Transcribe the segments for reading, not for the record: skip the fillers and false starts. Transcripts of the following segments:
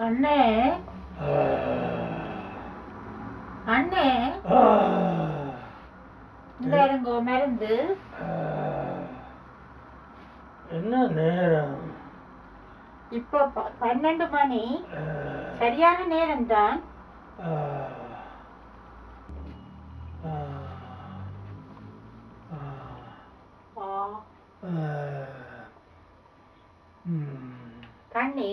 அண்ணே அண்ணே இந்த இருங்கோ மருந்து. என்ன நேரம்? இப்போ 12 மணி. சரியான நேரம் தான். கண்ணி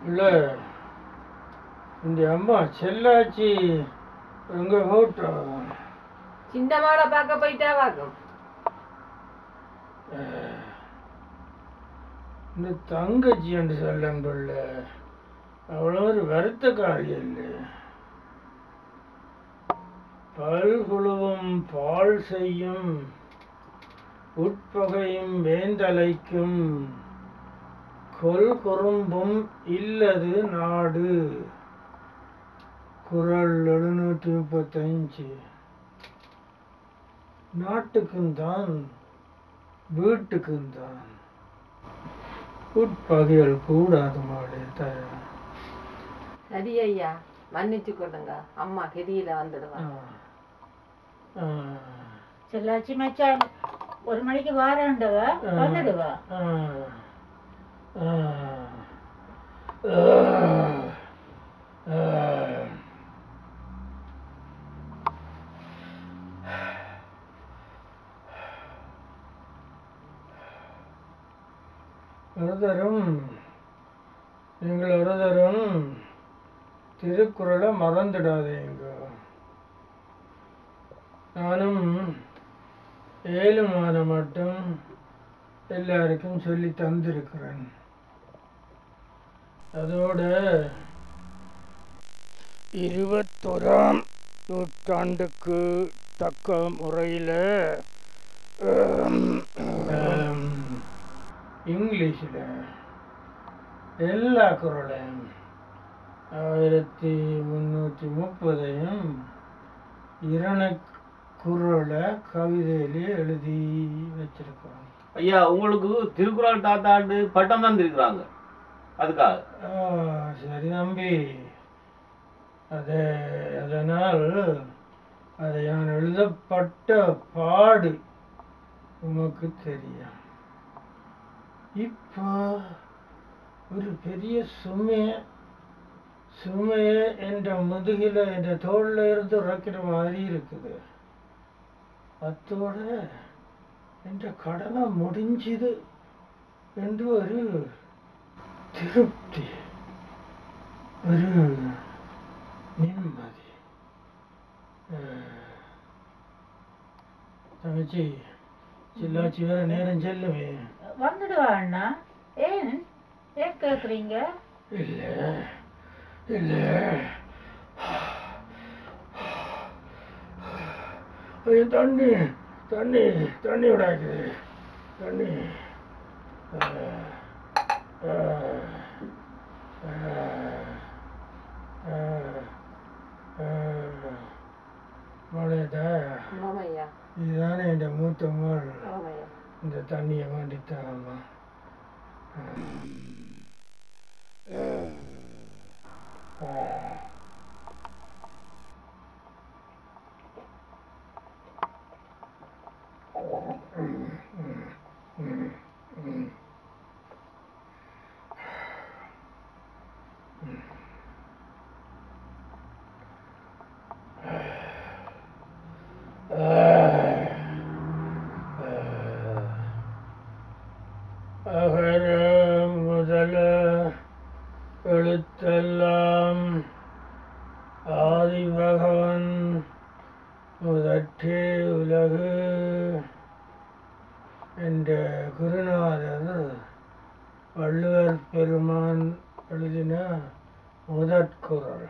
இல்லை, இந்த அம்மா செல்லாச்சி எங்க போட்டா? சின்ன மாடை பார்க்க போயிட்டா வாக்கும். இந்த தங்கச்சி என்று சொல்லல, அவ்வளோ ஒரு வருத்தக்காரி இல்லை. பல்குழுவும் பால் செய்யும் உட்பகையும் வேந்தலைக்கும் கொல் குறும்பும் இல்லது நாடு. குறள் 735. நாட்டுக்கும் தான் வீட்டுக்கும் தான் உட்பகைகள் கூடாது மாடு. சரி ஐயா, மன்னிச்சு கொள்ளுங்க. அம்மா கெதியில வந்துடுவாங்க. செல்லாச்சி மச்சான் 1 மணிக்கு வாரண்டவ வந்துடுவா. நீங்கள் ஒரு தரம் திருக்குறளை மறந்துடாதீங்க. நானும் 7 மாதம் மட்டும் எல்லாருக்கும் சொல்லி தந்திருக்கிறேன். அதோட 21ஆம் நூற்றாண்டுக்கு தக்க முறையில் இங்கிலீஷில் எல்லா குறளையும் 1330ஐயும் குறளை கவிதையிலே எழுதி வச்சிருக்கிறோம். ஐயா, உங்களுக்கு திருக்குறள் தாத்தாண்டு பட்டம் தான் இருக்கிறாங்க. அதுக்காக சரி தம்பி. அதனால் அதை நான் எழுதப்பட்ட பாடு உமக்கு தெரியும். இப்போ ஒரு பெரிய சுமையை என்ற முதுகில என்ற தோளில் இருந்து உறக்கிற மாதிரி இருக்குது. அத்தோட என்ற கடமை முடிஞ்சுது என்று ஒரு திருப்தி, ஒரு நிம்மதி. தங்கச்சி, செல்லாச்சி வேற நேரம் செல்லுமே. வந்துடுவா அண்ணா. ஏன் கேட்குறீங்க? இல்லை இல்லை, தண்ணி தண்ணி தண்ணி விடாக்குது. தண்ணி மழையதா? இதுதானே என் மூத்த மகள். இந்த தண்ணியை வேண்டித்தாம்மா. அகர முதல எழுத்தெல்லாம் ஆதிபகவன் முதற்றே உலகு என்ற குருநாதர் வள்ளுவர் பெருமான் எழுதின முதற்குறள்.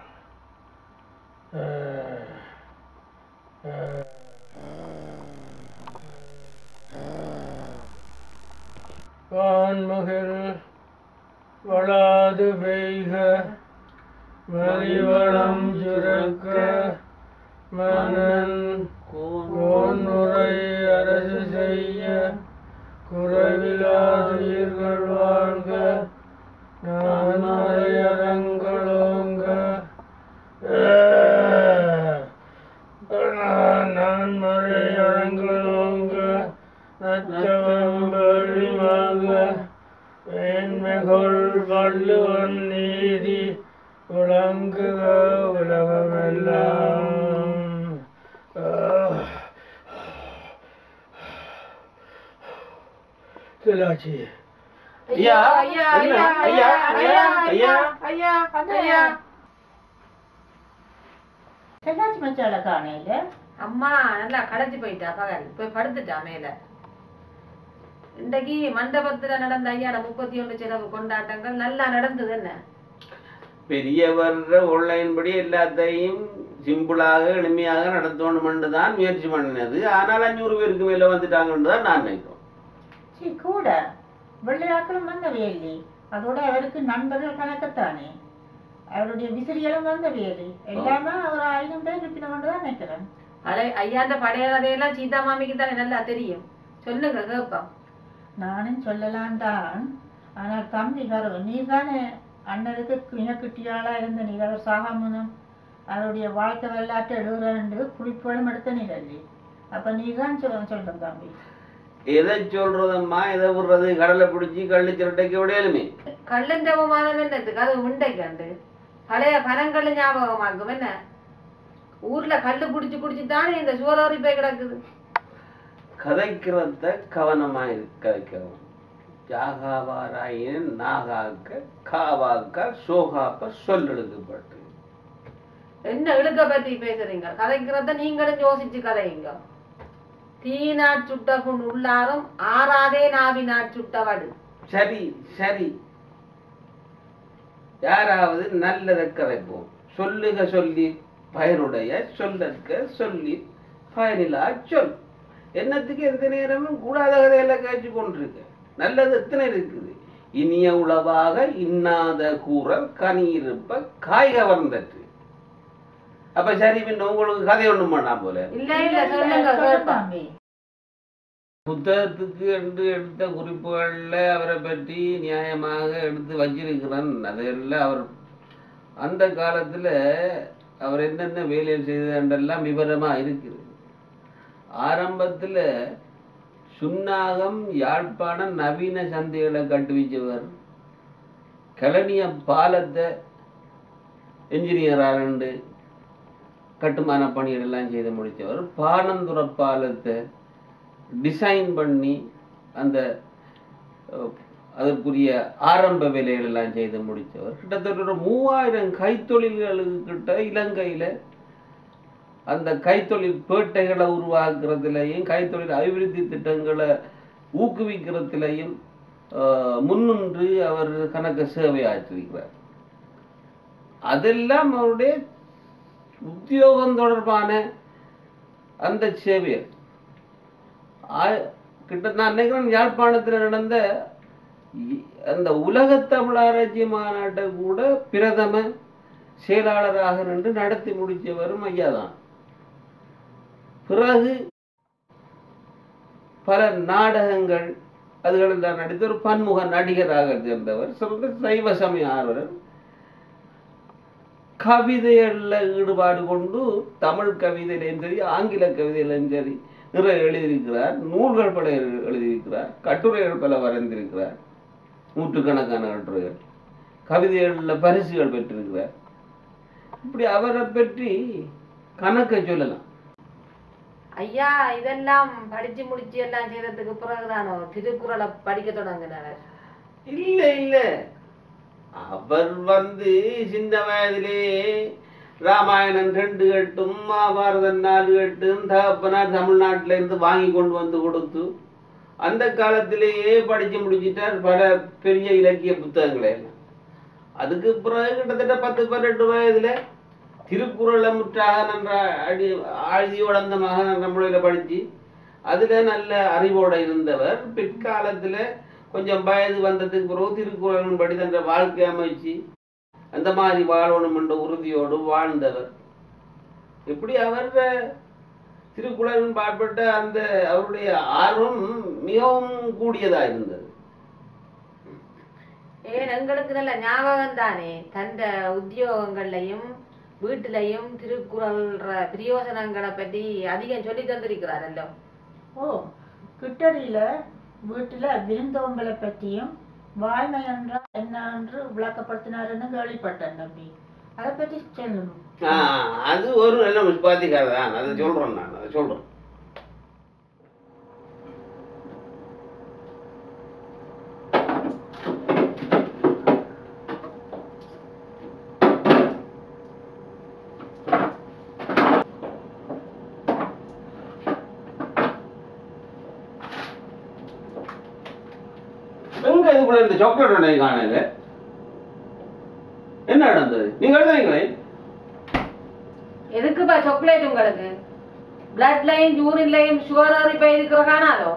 வான்முகில் வளாது பெய்க மலிவளம் சுரக்க மன்னன் கோன்முறை அரசு செய்ய குறைவிலாதுயிர்கள் வாழ்க நான்மறை அறங்களோங்க நான்மறை அறங்களோங்க நற்றவம் வழி வாங்க வேண்மைகொள் வள்ளுவன் நீதி விளங்குக உலகமெல்லாம். திலாச்சி ஐயா ஐயா ஐயா ஐயா ஐயா ஐயா ஐயா செல்லாச்சி மச்சால காணையில அம்மா நல்லா களைச்சு போயிட்டா பகல் போய் படுத்துட்டா மேல. இன்றைக்கு மண்டபத்துல நடந்த ஐயாட 31 செலவு கொண்டாட்டங்கள் நல்லா நடந்தது. என்ன பெரியவர் ஆன்லைன் படி எல்லாத்தையும் சிம்பிளாக எளிமையாக நடத்தணும்னு தான் முயற்சி பண்ணினது. ஆனால் 500 பேருக்கு மேல வந்துட்டாங்கன்னு தான் நான் நினைக்கிறேன். சரி கூட வெள்ளையாக்களும் வந்தவே இல்லை. அதோட அவருக்கு நண்பர்கள் கணக்கத்தானே, அவருடைய விசிறிகளும் வந்தவே இல்லை. எல்லாமே ஒரு 1000 பேர் இருப்பினோன்னு தான் நினைக்கிறேன். ஐயாண்ட பழைய கதையெல்லாம் சீதா மாமிக்கு தானே நல்லா தெரியும். சொல்லுங்க கேட்போம். நானும் சொல்லலாம் தான். ஆனால் தம்பி கரு நீ தானே அண்ணனுக்கு இனக்குட்டியாளா இருந்த நீ அவர் சாகாமுனம் அவருடைய வாழ்க்கை வரலாற்று 72 குறிப்புகளும் எடுத்த நீரல்லி. அப்ப நீ தான் சொல்றேன் தம்பி. எதை சொல்றதம்மா, எதை விடுறது? கடலை பிடிச்சி கள்ளு சிரட்டைக்கு விடையலுமே கள்ளஞ்சவமானம் என்னத்துக்கு? அது உண்டைக்காண்டு பழைய பனங்கல்லு ஞாபகமாக்கும். என்ன ஊர்ல கல்லு குடிச்சு குடிச்சுதானே இந்த சோறாரி போய் கிடக்குது. கதைக்கிறத கவனமாக கதைக்கிறோம். ஜாகாவாராயின் நாகாக்க காவாக்க சோகாப்ப சொல் எழுதுப்பட்டு. என்ன இழுக்க பத்தி பேசுறீங்க? கதைக்கிறத நீங்களும் யோசிச்சு கதையுங்க. தீநாட் சுட்ட புண் உள்ளாரும் ஆறாதே நாவினாட் சுட்டவடு. சரி சரி, யாராவது நல்லதை கதைப்போம். சொல்லுக சொல்லி பயனுடைய, சொல்லற்க சொல்லி பயனிலா சொல். என்னத்துக்கு எந்த நேரமும் கூடாத கதையெல்லாம் காய்ச்சி கொண்டிருக்க? நல்லது எத்தனை இருக்குது. இனிய உளவாக இன்னாத கூறல் கனி இருப்ப காய் கவர்ந்தற்று. அப்ப சரி, பின்ன உங்களுக்கு கதை ஒண்ணும் பண்ணாம போல. இல்ல இல்ல சொல்லுங்க தம்பி. புத்தகத்துக்கு என்று எடுத்த குறிப்புகள்ல அவரை பற்றி நியாயமாக எடுத்து வச்சிருக்கிறேன். அதெல்லாம் அவர் அந்த காலத்துல அவர் என்னென்ன வேலையில் செய்ததெல்லாம் விவரமா இருக்குது. ஆரம்பத்துல சுன்னாகம் யாழ்ப்பாணம் நவீன சந்தைகளை கட்டுவிச்சவர். கலனிய பாலத்தை என்ஜினியராக கட்டுமான பணிகள் எல்லாம் செய்து முடித்தவர். பானந்துர பாலத்தை டிசைன் பண்ணி அந்த அதற்குரிய ஆரம்ப வேலைகள் எல்லாம் செய்து முடித்தவர். கிட்டத்தட்ட 3000 கைத்தொழில்களுக்கிட்ட இலங்கையில அந்த கைத்தொழில் பேட்டைகளை உருவாக்குறதுலையும் கைத்தொழில் அபிவிருத்தி திட்டங்களை ஊக்குவிக்கிறதுலையும் முன்னின்று அவர் கணக்க சேவை ஆற்றிருக்கிறார். அதெல்லாம் அவருடைய உத்தியோகம் தொடர்பான அந்த சேவை. கிட்ட நான் நினைக்கிறேன் யாழ்ப்பாணத்தில் நடந்த அந்த உலகத் தமிழ் ஆராய்ச்சி மாநாட்டை கூட பிரதம செயலாளராக நின்று நடத்தி முடித்தவரும் ஐயா தான். பிறகு பல நாடகங்கள் அதுகளெல்லாம் நடித்த ஒரு பன்முக நடிகராக இருந்தவர். சிறந்த சைவ சமய ஆர்வலர். கவிதைகளில் ஈடுபாடு கொண்டு தமிழ் கவிதையிலையும் சரி ஆங்கில கவிதையிலையும் சரி நிறைய எழுதியிருக்கிறார். நூல்கள் பல எழுதியிருக்கிறார். கட்டுரைகள் பல வரைந்திருக்கிறார். நூற்றுக்கணக்கான கட்டுரைகள். கவிதைகளில் பரிசுகள் பெற்றிருக்கிறார். இப்படி அவரை பற்றி கணக்கை சொல்லலாம். ஐயா இதெல்லாம் படிச்சு முடிச்சு எல்லாம் செய்யறதுக்கு பிறகுதானோ திருக்குறளை படிக்க தொடங்கினார்? இல்லை இல்லை, அவர் சின்ன வயதிலேயே ராமாயணம் 2 கட்டும் மகாபாரதம் 4 கட்டும் தகப்பனார் தமிழ்நாட்டில இருந்து வாங்கி கொண்டு வந்து கொடுத்து அந்த காலத்திலேயே படிச்சு முடிச்சிட்டார் பல பெரிய இலக்கிய புத்தகங்களை எல்லாம். அதுக்கு பிறகு கிட்டத்தட்ட 10-12 வயதுல திருக்குறளை முற்றாக நன்ற ஆழ்தியோட அந்த மகன் என்ற முறையில படிச்சு அதுல நல்ல அறிவோட இருந்தவர். பிற்காலத்துல கொஞ்சம் வயது வந்ததுக்கு பிறகு திருக்குறளின் படி தன்ற வாழ்க்கை அமைச்சு அந்த மாதிரி வாழணும் என்ற உறுதியோடு வாழ்ந்தவர். இப்படி அவர் திருக்குறளின் பாற்பட்ட அந்த அவருடைய ஆர்வம் மிகவும் கூடியதா இருந்தது. ஏன் எங்களுக்கு நல்ல ஞாபகம் தானே, தந்த உத்தியோகங்கள்லையும் வீட்டிலையும் திருக்குறள் பிரயோசனங்களை பற்றி அதிகம் சொல்லி தந்திருக்கிறாரല്ലോ. ஓ, கிட்டடியில வீட்டுல விருந்தோம்பலை பற்றியும் வாய்மை என்றால் என்ன என்று விளக்கப்படுத்தினாருன்னு கேள்விப்பட்டேன் தம்பி. அதை பற்றி சொல்லணும். அது ஒரு நல்ல முஸ்பாதிக்காக தான், அதை சொல்றேன். நான் அதை சொல்றேன். இதுக்குள்ள இந்த சாக்லேட் ஒன்றை காணல, என்ன நடந்தது? நீங்க எழுதுறீங்களே எதுக்குப்பா சாக்லேட்? உங்களுக்கு பிளட்லையும் யூரின்லையும் சுகர் அரிப்பை இருக்கிற காணாதோ?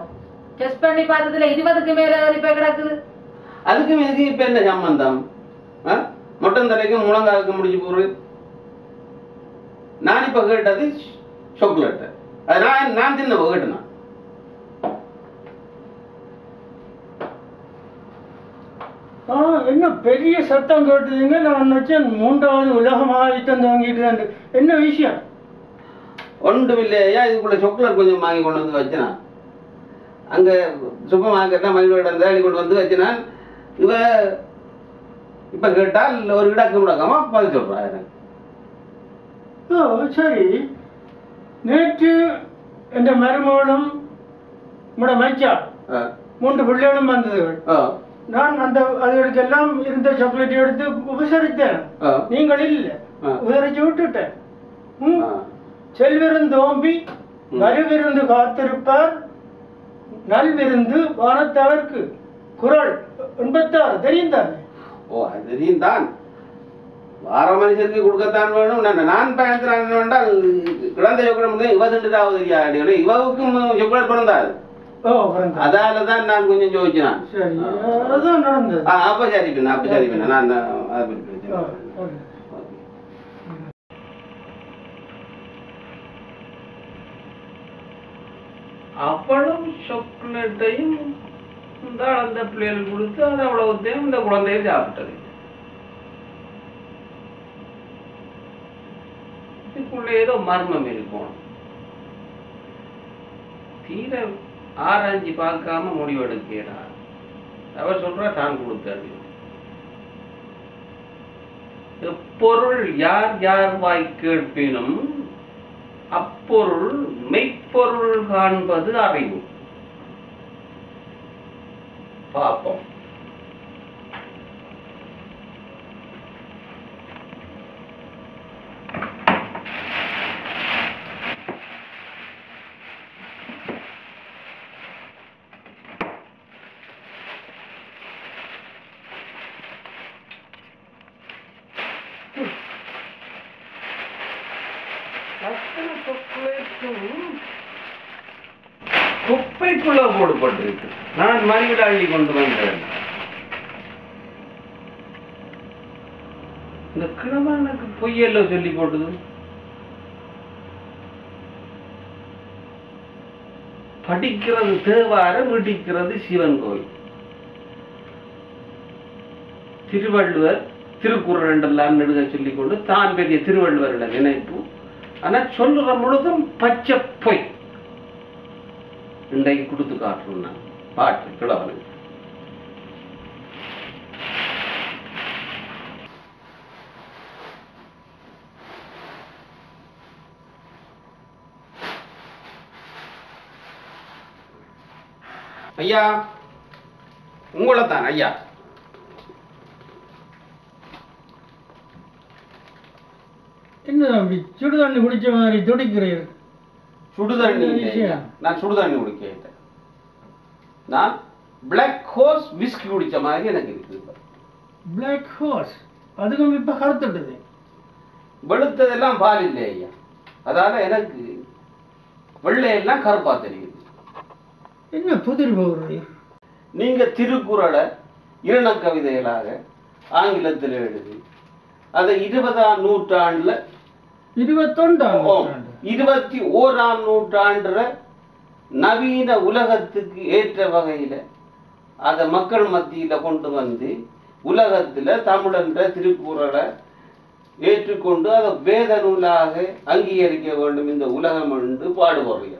டெஸ்ட் பண்ணி பார்த்ததுல 20க்கு மேல அரிப்பை கிடக்குது. அதுக்கும் இதுக்கு இப்ப என்ன சம்பந்தம்? மொட்டன் தலைக்கும் முழங்காலுக்கு முடிச்சு போரு. நான் இப்ப கேட்டது சாக்லேட். அது நான் தின்ன கேட்டேன். என்ன பெரிய சத்தம் கேட்டுதுங்க? நான் நினைச்சேன் 3வது உலக மகாயுத்தம் துவங்கிட்டு. என்ன விஷயம்? ஒன்றும் இல்லையா, இதுக்குள்ள சாக்லேட் கொஞ்சம் வாங்கி கொண்டு வந்து வச்சனா, அங்க சூப்பர் மார்க்கெட்ல மகிழ்ச்சியோட தேடி கொண்டு வந்து வச்சனா, இவ இப்ப கேட்டால் ஒரு இடக்கு முடக்காம பதில் சொல்றா. ஓ சரி. நேற்று என்ற மருமகளும் மைச்சா 3 பிள்ளைகளும் வந்ததுகள். நான் அந்த அதுகளுக்கெல்லாம் இருந்த சாக்லேட் எடுத்து உபசரித்தேன். நீங்கள் இல்லை, உபசரிச்சு விட்டுட்டேன். செல்விருந்தோம்பி வருவிருந்து காத்திருப்பார் நல்விருந்து வானத்தவர்க்கு. குறள் 86 தெரியும் தானே? ஓ அது தெரியும் தான். வார மனுஷருக்கு கொடுக்கத்தான் வேணும். நான் பயன்படுத்த வேண்டால் குழந்தை சொக்கடம் இவதுண்டாவது இவவுக்கும் சொக்கடம் பிறந்தாரு. அதாலதான் நான் கொஞ்சம் யோசிச்சேன். அப்ப சரி பண்ண நான் அவ்வளவு சாக்லேட்டையும் அந்த பிள்ளைகளுக்கு கொடுத்து அது அவ்வளவுத்தையும் இந்த குழந்தைய சாப்பிட்டது. இதுக்குள்ள ஏதோ மர்மம் இருக்கும். தீர ஆராய்ச்சி பார்க்காம முடிவெடுக்கிறார். அவர் சொல்ற தான் கொடுத்தாரு. எப்பொருள் யார் யார் வாய் கேட்பினும் அப்பொருள் மெய்ப்பொருள் காண்பது அறிவு. பார்ப்போம். குப்பைக்குள்ள போடப்பட்டிருக்கு. நான் மறுபடியும் அள்ளி கொண்டு வந்தேன். இந்த கிழவனுக்கு பொய்யெல்லாம் சொல்லி போட்டது. படிக்கிறது தேவாரம், இடிக்கிறது சிவன் கோயில். திருவள்ளுவர் திருக்குறள் என்றெல்லாம் நெடுக சொல்லிக்கொண்டு தான் பெரிய திருவள்ளுவர்களை நினைப்பு. ஆனா சொல்லுற முழுதும் பச்சை பொய். இன்றைக்கு கொடுத்து காட்டுறோம் நான் பாட்டு கிழவனுக்கு. ஐயா, உங்களை தான் ஐயா. என்ன தம்பி சுடுதண்ணி குடிச்ச மாதிரி துடிக்கிறீர்? சுடுதண்ணி இல்லையா? நான் சுடுதண்ணி குடிக்க, நான் பிளாக் ஹோர்ஸ் விஸ்கி குடிச்ச மாதிரி எனக்கு இருக்குது. பிளாக் ஹோர்ஸ் அதுக்கும் இப்ப கருத்துட்டுது. வெளுத்ததெல்லாம் பால் இல்லை ஐயா, அதால எனக்கு வெள்ளையெல்லாம் கருப்பா தெரியுது. என்ன புதிர் போடுறீர்? நீங்க திருக்குறளை இரண கவிதைகளாக ஆங்கிலத்தில் எழுதி அதை 20ஆம் நூற்றாண்டுல 21ஆம் நூற்றாண்டுல நவீன உலகத்துக்கு ஏற்ற வகையில அதை மக்கள் மத்தியில கொண்டு வந்து உலகத்துல தமிழன்ற திருக்குறளை ஏற்றுக்கொண்டு அதை வேத நூலாக அங்கீகரிக்க வேண்டும் இந்த உலகம் என்று பாடுபடுறீங்க.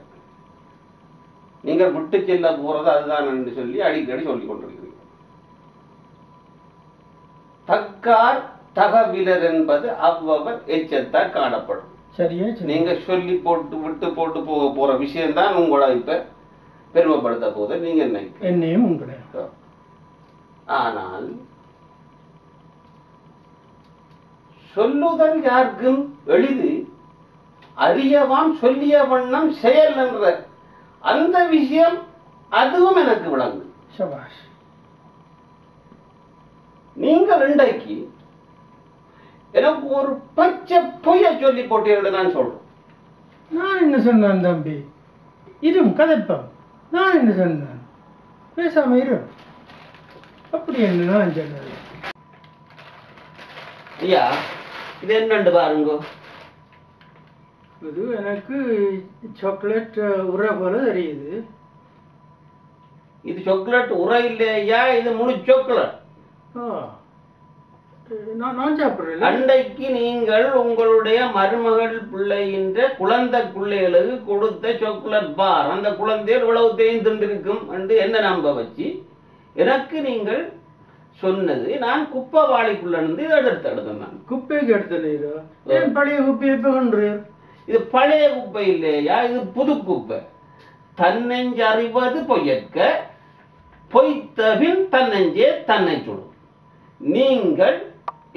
நீங்கள் விட்டு செல்ல போறது அதுதான் என்று சொல்லி அடிக்கடி சொல்லிக் கொண்டிருக்கிறீர்கள். தக்கார் தகவிலர் என்பது அவ்வவர் எச்சத்தால் காணப்படும். சரியா? நீங்க சொல்லி போட்டு விட்டு போட்டு போக போற விஷயம் தான் உங்களை இப்ப பெருமைப்படுத்த போது நீங்க என்னையும் உங்களை. ஆனால் சொல்லுதல் யாருக்கும் எளிது, அறியவாம் சொல்லிய வண்ணம் செயல் என்ற அந்த விஷயம் அதுவும் எனக்கு விளங்கு. சபாஷ். நீங்கள் இன்றைக்கு எனக்கு ஒரு பச்சை பொய்ய சொல்லி போட்டீர்கள். நான் சொல்றேன். நான் என்ன சொன்னேன் தம்பி? இரும் கதைப்பம். நான் என்ன சொன்னேன்? பேசாம இரு. அப்படி என்ன நான் சொன்னது? ஐயா, இது என்னண்டு பாருங்க. இது எனக்கு சாக்லேட் உரை போல தெரியுது. இது சாக்லேட் உரை இல்லையா? இது முழு சாக்லேட். நான் சாப்பிடுறேன். அன்றைக்கு நீங்கள் உங்களுடைய மருமகள் பிள்ளைகின்ற குழந்தை பிள்ளைகளுக்கு கொடுத்த சாக்லேட் பார், அந்த குழந்தைகள் இவ்வளவு தேய்ந்திருக்கும் என்று என்ன நம்ப வச்சு எனக்கு நீங்கள் சொன்னது நான் குப்பை வாளிக்குள்ள இருந்து எடுத்தேன். நான் குப்பைக்கு எடுத்தேன். பழைய குப்பை எப்ப கொன்றீர்? இது பழைய குப்பை இல்லையா, இது புது குப்பை. தன்னெஞ்சறிவது பொய்யற்க, பொய்த்தபின் தன்னெஞ்சே தன்னை சுடும். நீங்கள்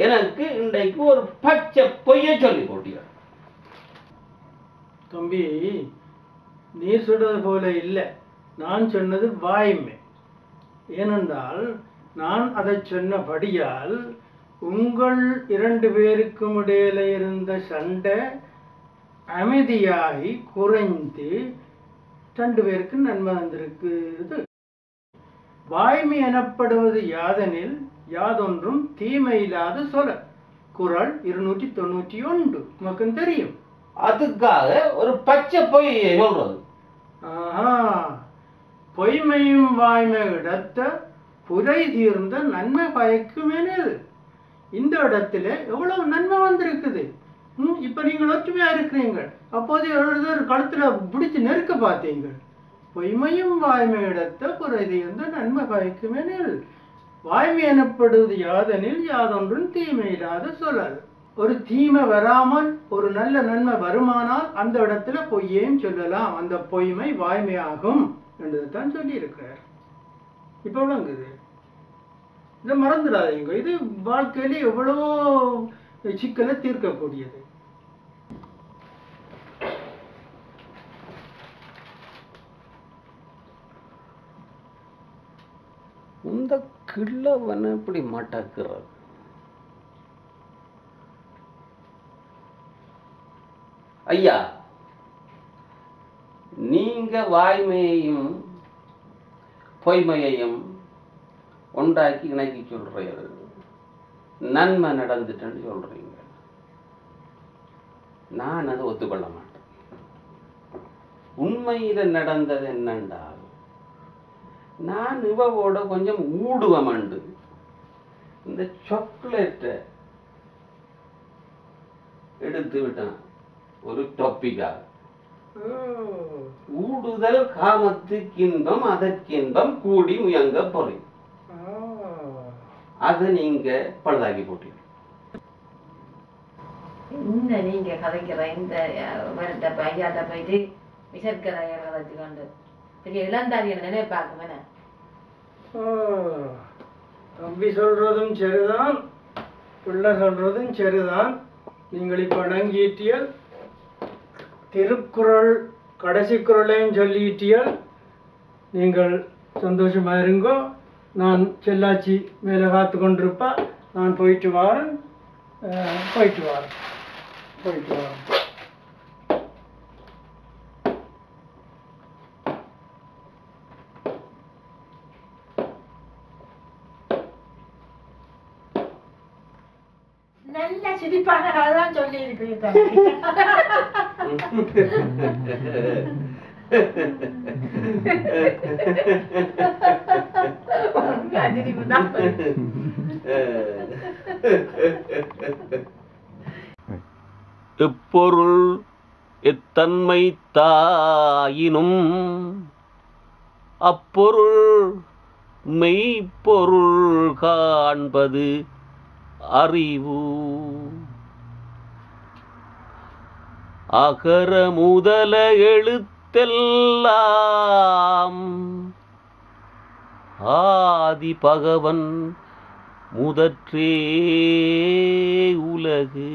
எனக்கு இன்றைக்கு ஒரு பச்சை பொய்ய சொல்லி போட்டீர்கள். தம்பி, நீ சொல்றது போல இல்லை. நான் சொன்னது வாய்மை. ஏனென்றால் நான் அதை சொன்னபடியால் உங்கள் 2 பேருக்கும் இடையில இருந்த சண்டை அமைதியாகி குறைந்து 2 பேருக்கு நன்மை வந்திருக்குது. வாய்மை எனப்படுவது யாதெனில் யாதொன்றும் தீமை இல்லாத சொல். குறள் 291 உனக்கு தெரியும். அதுக்காக ஒரு பச்சை பொய் சொல்றது. பொய்மையும் வாய்மை இடத்த புரை தீர்ந்த நன்மை பயக்குமேனது. இந்த இடத்துல எவ்வளவு நன்மை வந்திருக்குது. இப்ப நீங்கள் ஒற்றுமையா இருக்கிறீங்க. அப்போது ஒரு கழுத்துல பிடிச்சு நெருக்க பார்த்தீங்க. பொய்மையும் வாய்மை இடத்த புரை தீர்ந்த நன்மை பயக்குமேனது. வாய்மை எனப்படுவது யாதெனில் யாதொன்றும் தீமை இல்லாத சொல்லல். ஒரு தீமை வராமல் ஒரு நல்ல நன்மை வருமானால் அந்த இடத்துல பொய்யையும் சொல்லலாம். அந்த பொய்மை வாய்மையாகும் என்றுதான் சொல்லி இருக்கிறார். இப்ப விளங்குது. இதை மறந்துடாதீங்க. இது வாழ்க்கையில எவ்வளவோ சிக்கலை தீர்க்கக்கூடியது. இந்த கிழவனை இப்படி மாட்டாக்குறார். ஐயா, நீங்க வாய்மையையும் பொய்மையையும் ஒன்றாக்கி இணைக்கி சொல்றீங்க. நன்மை நடந்துட்டேன்னு சொல்றீங்க. நான் அதை ஒத்துக்கொள்ள மாட்டேன். உண்மையில நடந்தது என்னென்றால் நான் இவவோட கொஞ்சம் ஊடுவமண்டு இந்த சாக்லேட்டை எடுத்து விட்டான் ஒரு டாபிக்காக. ஊடுதல் காமத்துக்கு இன்பம் அதற்கின்பம் கூடி முயங்க பொறி. அது நீங்க பழுதாக்கி போட்டீங்க. இந்த நீங்க கதைக்கிற இந்த வரட்ட பையாட்ட போயிட்டு விசற்கதைய கதைச்சு கொண்டு பெரிய இளந்தாரிய நினைப்பாக்குமே. தம்பி சொல்றதும் சரிதான், பிள்ளை சொல்றதும் சரிதான். நீங்கள் இப்ப அடங்கிட்டியல், திருக்குறள் கடைசி குறளையும் சொல்லிட்டியல். நீங்கள் சந்தோஷமா இருங்கோ. நான் செல்லாச்சி மேலே காத்து கொண்டிருப்பா. நான் போயிட்டு வரேன். நல்ல சிரிப்பான கதை தான் சொல்லி இருக்கிறீங்க. எப்பொருள் எத்தன்மை தாயினும் அப்பொருள் மெய்ப்பொருள் காண்பது அறிவு. அகர முதல எழுத்தெல்லாம் ஆதி பகவன் முதற்றே உலகு.